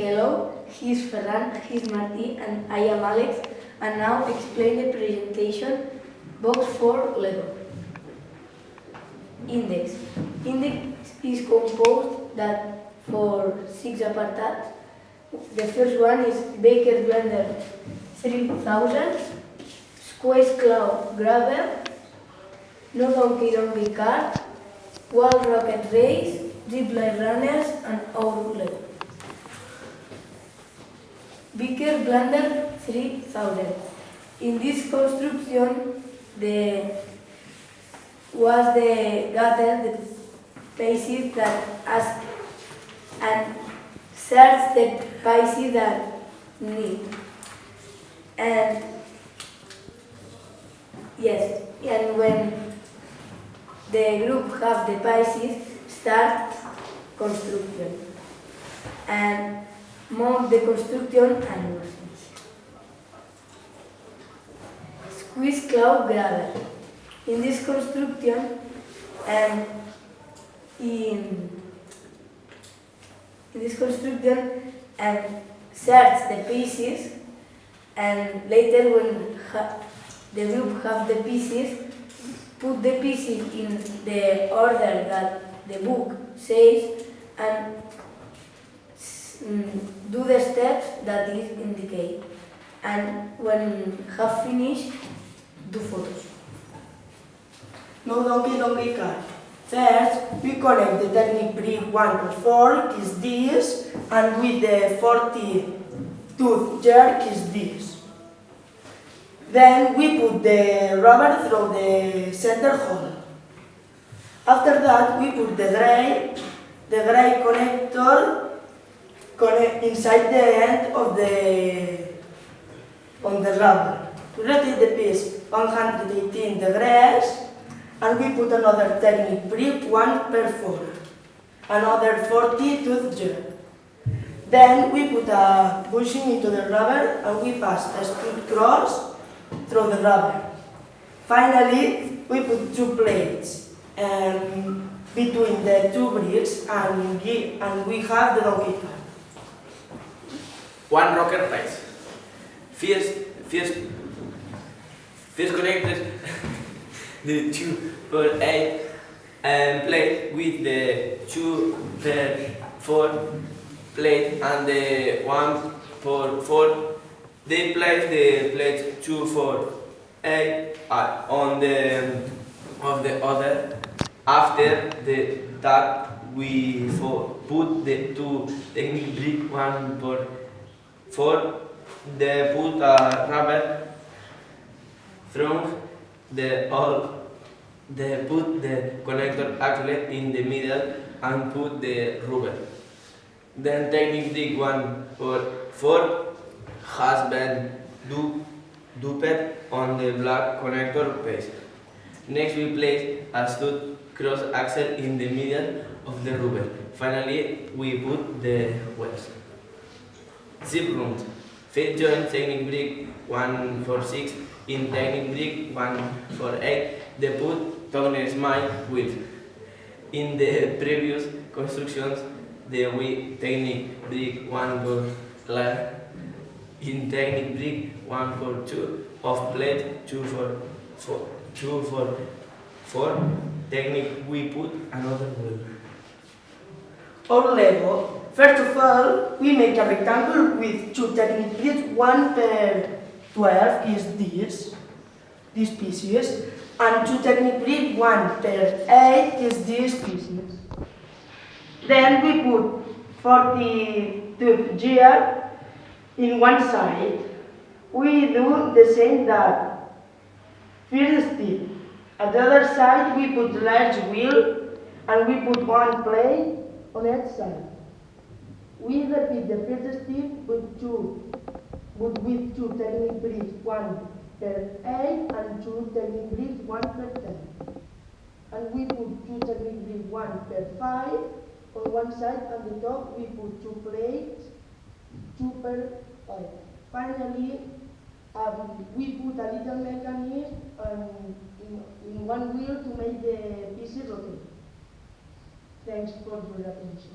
Hello, he's Ferran, he's Martí, and I am Àlex, and now explain the presentation box for Lego. Index. Index is composed that for 6 apartats. The first one is Baker Blender 3000, Squash Cloud Grabber, No Donkey Kart, Wall Rocket Race, Zipline Runners, and Our Lego. Baker Blender 3000. In this construction, was the gather the pieces that ask and search the pieces that need. And yes, and when the group have the pieces, start construction and mount the construction and finish. Squeeze Cloud Grabber. In this construction and search the pieces, and later when the group have the pieces, put the pieces in the order that the book says and do the steps that is indicated. And when have finished, do photos. No Donkey Kart. First, we connect the Technic brick 1 to 4, is this, and with the 40 tooth jerk is this. Then we put the rubber through the center hole. After that, we put the gray connector inside the end of the rubber. We rotate the piece 118 degrees, and we put another Technic brick 1 per 4, another 40 tooth jerk. Then we put a bushing into the rubber and we pass a straight cross through the rubber. Finally, we put 2 plates between the 2 bricks and we have the Donkey Kart. One rocker race. First connected the 2x8 plate with the 2x4 plate and the 1x4. They place the plate 2x8 on the other. After that, we put the 2 Technic brick 1x4. They put a rubber through they put the connector outlet in the middle and put the rubber. Then Technic brick 1x4 has been duped on the black connector piece. Next, we place a stud cross axle in the middle of the rubber. Finally, we put the wheels. Zip round. Fit join Technic brick 146 in Technic brick 148. They put Tony Smile wheels. In the previous constructions, the Technic brick 1 in Technic brick 142 of plate 244 Technic, we put another wheel. Our Lego. First of all, we make a rectangle with 2 Technic bricks 1 per 12 is these pieces, and 2 Technic brick 1 per 8 is these pieces. Then we put 40 tooth gear in one side. We do the same that first step. At the other side, we put large wheel and we put 1 plate on each side. We repeat the first step with 2 Technic bricks 1 per 8 and 2 Technic bricks 1 per 10. And we put 2 Technic bricks 1 per 5 on one side, and the top we put 2 plates 2 per 5. Finally, we put a little mechanism in one wheel to make the pieces rotate. Thanks for your attention.